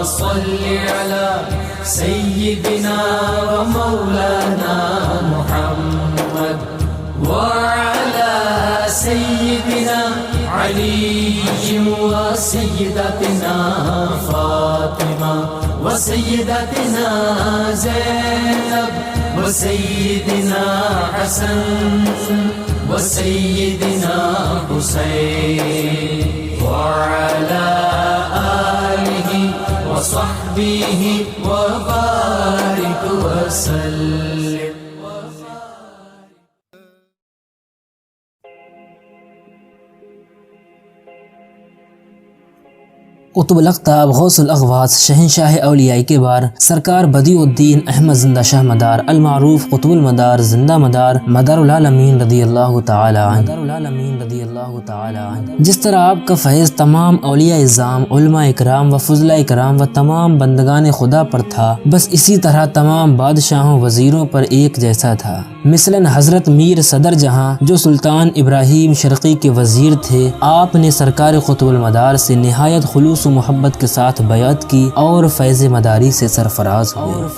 صل على سيدنا ومولانا محمد وعلى سيدنا علي وسيدتنا فاطمة وسيدتنا زينب وسيدنا حسن وسيدنا حسين وعلى آله وصحبه وبارك وسلم. قطب الاقطاب غوث الاغواث شہنشاہ اولیاء کے بار سرکار بدیع الدین احمد زندہ شاہ مدار المعروف قطب المدار زندہ مدار مدار العالمین رضی اللہ تعالی عنہ. جس طرح آپ کا فیض تمام اولیاء اعظام علماء اکرام و فضلاء اکرام و تمام بندگان خدا پر تھا، بس اسی طرح تمام بادشاہوں وزیروں پر ایک جیسا تھا. مثلاً حضرت میر صدر جہاں جو سلطان ابراہیم شرقی کے وزیر تھے، آپ نے سرکار قطب المدار سے نہایت خلوص و محبت کے ساتھ بیعت کی اور فیض مداری سے سرفراز ہوئے.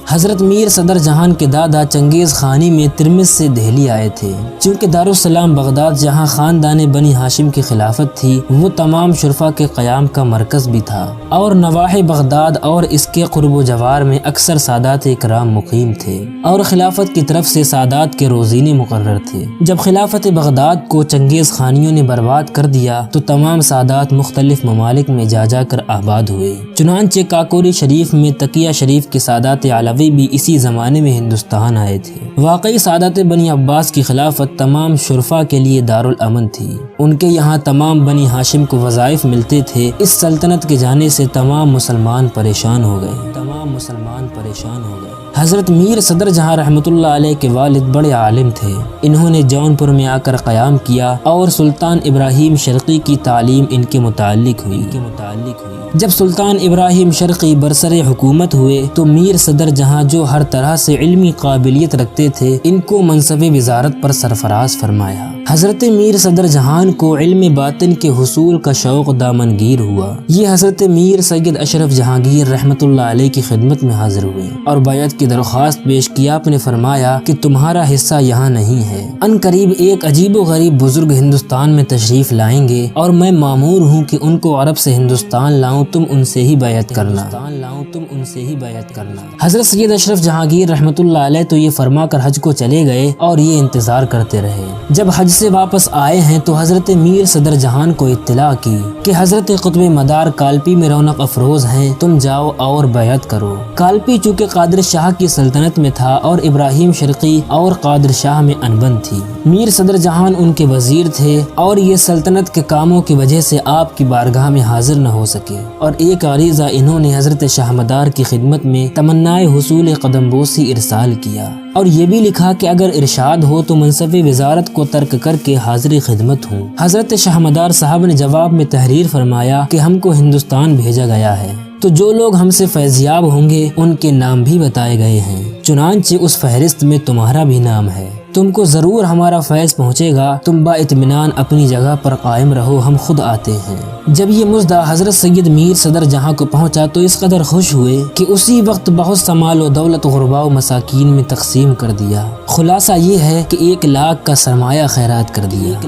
حضرت میر صدر جہان کے دادا چنگیز خانی میں ترمذ سے دہلی آئے تھے. چونکہ دارالسلام بغداد جہاں خاندان بنی ہاشم کی خلافت تھی، وہ تمام شرفا کے قیام کا مرکز بھی تھا، اور نواحی بغداد اور اس کے قرب و جوار میں اکثر سادات اکرام مقیم تھے اور خلافت کی طرف سے سادات کے روزینے مقرر تھے. جب خلافت بغداد کو چنگیز خانیوں نے برباد کر دیا تو تمام سادات مختلف ممالک میں جا کر آباد ہوئے. چنانچہ کاکوری شریف میں تقیہ شریف کے سادات علوی بھی اسی زمانے میں ہندوستان آئے تھے. واقعی سادات بنی عباس کی خلافت تمام شرفا کے لیے دارالامن تھی. ان کے یہاں تمام بنی ہاشم کو وظائف ملتے تھے. اس سلطنت کے جانے سے تمام مسلمان پریشان ہو گئے. حضرت میر صدر جہاں رحمۃ اللہ علیہ کے والد بڑے عالم تھے. انہوں نے جون پور میں آ کر قیام کیا اور سلطان ابراہیم شرقی کی تعلیم ان کے متعلق ہوئی. جب سلطان ابراہیم شرقی برسر حکومت ہوئے تو میر صدر جہاں جو ہر طرح سے علمی قابلیت رکھتے تھے، ان کو منصب وزارت پر سرفراز فرمایا. حضرت میر صدر جہان کو علم باطن کے حصول کا شوق دامنگیر ہوا. یہ حضرت میر سید اشرف جہانگیر رحمۃ اللہ علیہ کی خدمت میں حاضر ہوئے اور بیعت کی درخواست پیش کی. آپ نے فرمایا کہ تمہارا حصہ یہاں نہیں ہے. ان قریب ایک عجیب و غریب بزرگ ہندوستان میں تشریف لائیں گے اور میں مامور ہوں کہ ان کو عرب سے ہندوستان لاؤں، تم ان سے ہی بیعت کرنا. حضرت سید اشرف جہانگیر رحمۃ اللہ علیہ تو یہ فرما کر حج کو چلے گئے اور یہ انتظار کرتے رہے. جب حج سے واپس آئے ہیں تو حضرت میر صدر جہان کو اطلاع کی کہ حضرت قطب مدار کالپی میں رونق افروز ہیں، تم جاؤ اور بیعت کرو. کالپی چونکہ قادر شاہ کی سلطنت میں تھا اور ابراہیم شرقی اور قادر شاہ میں انبن تھی. میر صدر جہان ان کے وزیر تھے اور یہ سلطنت کے کاموں کی وجہ سے آپ کی بارگاہ میں حاضر نہ ہو سکے، اور ایک عریضہ انہوں نے حضرت شاہ مدار کی خدمت میں تمنائے حصول قدم بوسی ارسال کیا اور یہ بھی لکھا کہ اگر ارشاد ہو تو منصب وزارت کو ترک کر کے حاضر خدمت ہوں. حضرت شاہ مدار صاحب نے جواب میں تحریر فرمایا کہ ہم کو ہندوستان بھیجا گیا ہے، تو جو لوگ ہم سے فیضیاب ہوں گے ان کے نام بھی بتائے گئے ہیں، چنانچہ اس فہرست میں تمہارا بھی نام ہے. تم کو ضرور ہمارا فیض پہنچے گا. تم با اطمینان اپنی جگہ پر قائم رہو، ہم خود آتے ہیں. جب یہ مژدہ حضرت سید میر صدر جہاں کو پہنچا تو اس قدر خوش ہوئے کہ اسی وقت بہت سا مال و دولت غربا و مساکین میں تقسیم کر دیا. خلاصہ یہ ہے کہ 1 لاکھ کا سرمایہ خیرات کر دیا.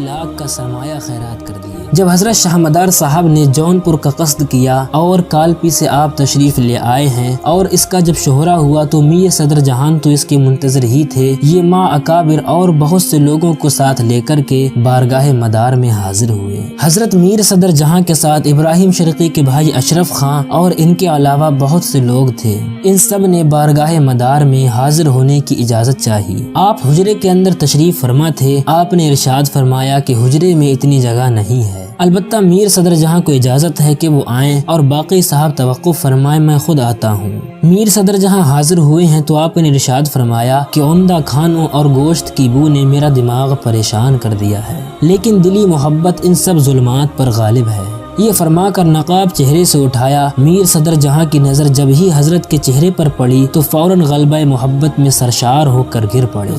جب حضرت شاہ مدار صاحب نے جون پور کا قصد کیا اور کالپی سے آپ تشریف لے آئے ہیں اور اس کا جب شہرہ ہوا تو میر صدر جہان تو اس کے منتظر ہی تھے. یہ ماں اکابر اور بہت سے لوگوں کو ساتھ لے کر کے بارگاہ مدار میں حاضر ہوئے. حضرت میر صدر جہاں کے ساتھ ابراہیم شرقی کے بھائی اشرف خان اور ان کے علاوہ بہت سے لوگ تھے. ان سب نے بارگاہ مدار میں حاضر ہونے کی اجازت چاہی. آپ حجرے کے اندر تشریف فرما تھے. آپ نے ارشاد فرمایا کہ حجرے میں اتنی جگہ نہیں ہے، البتہ میر صدر جہاں کو اجازت ہے کہ وہ آئیں اور باقی صاحب توقف فرمائیں، میں خود آتا ہوں. میر صدر جہاں حاضر ہوئے ہیں تو آپ نے ارشاد فرمایا کہ عمدہ کھانوں اور گوشت کی بو نے میرا دماغ پریشان کر دیا ہے، لیکن دلی محبت ان سب ظلمات پر غالب ہے. یہ فرما کر نقاب چہرے سے اٹھایا. میر صدر جہاں کی نظر جب ہی حضرت کے چہرے پر پڑی تو فوراً غلبہ محبت میں سرشار ہو کر گر پڑے.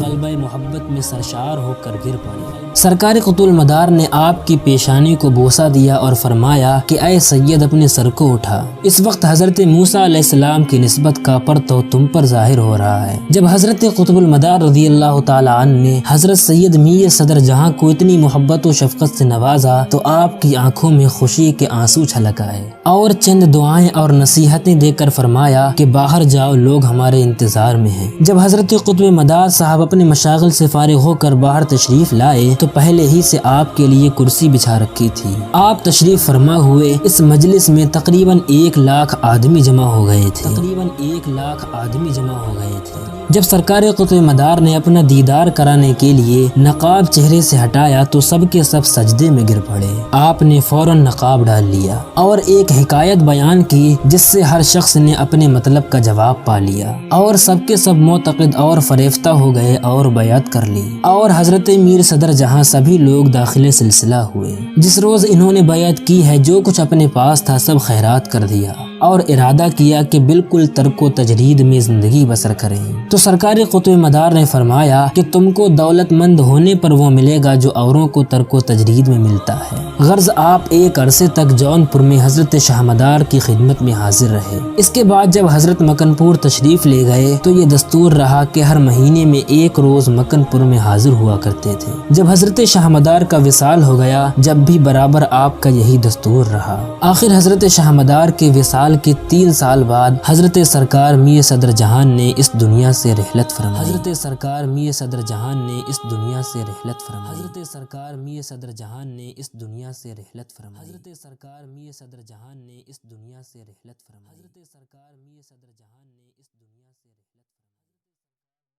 سرکار قطب المدار نے آپ کی پیشانی کو بوسہ دیا اور فرمایا کہ اے سید اپنے سر کو اٹھا، اس وقت حضرت موسیٰ علیہ السلام کی نسبت کا پرتو تم پر ظاہر ہو رہا ہے۔ جب حضرت قطب المدار رضی اللہ تعالی عنہ نے حضرت سید میر صدر جہاں کو اتنی محبت و شفقت سے نوازا تو آپ کی آنکھوں میں خوشی کے آنسو چھلک آئے اور چند دعائیں اور نصیحتیں دے کر فرمایا کہ باہر جاؤ، لوگ ہمارے انتظار میں ہیں۔ جب حضرت قطب مدار صاحب اپنے مشاغل سے فارغ ہو کر باہر تشریف لائے تو پہلے ہی سے آپ کے لیے کرسی بچھا رکھی تھی۔ آپ تشریف فرما ہوئے اس مجلس میں تقریباً 1,00,000 آدمی جمع ہو گئے تھے۔ جب سرکار قطب مدار نے اپنا دیدار کرانے کے لیے نقاب چہرے سے ہٹایا تو سب کے سب سجدے میں گر پڑے۔ آپ نے فوراً نقاب ڈال لیا اور ایک حکایت بیان کی جس سے ہر شخص نے اپنے مطلب کا جواب پا لیا اور سب کے سب معتقد اور فریفتہ ہو گئے اور بیعت کر لی، اور حضرت میر صدر جہاں سبھی لوگ داخل سلسلہ ہوئے۔ جس روز انہوں نے بیعت کی ہے جو کچھ اپنے پاس تھا سب خیرات کر دیا اور ارادہ کیا کہ بالکل ترک و تجرید میں زندگی بسر کریں۔ تو سرکار قطب مدار نے فرمایا کہ تم کو دولت مند ہونے پر وہ ملے گا جو اوروں کو ترک و تجرید میں ملتا ہے۔ غرض آپ ایک عرصے تک جون پور میں حضرت شاہ مدار کی خدمت میں حاضر رہے۔ اس کے بعد جب حضرت مکن پور تشریف لے گئے تو یہ دستور رہا کہ ہر مہینے میں ایک روز مکن پور میں حاضر ہوا کرتے تھے۔ جب حضرت شاہ مدار کا وصال ہو گیا جب بھی برابر آپ کا یہی دستور رہا۔ آخر حضرت شاہ مدار کے وصال کے 3 سال بعد حضرت سرکار میر صدر جہان نے اس دنیا سے رحلت فرمائی۔ حضرت سرکار میر صدر جہان نے اس دنیا سے رحلت فرمائی۔ حضرت سرکار میر صدر جہان نے اس دنیا سے رحلت فرمائی۔ حضرت سرکار میر صدر جہان نے اس دنیا سے رحلت فرمائی۔ حضرت سرکار میر صدر جہان نے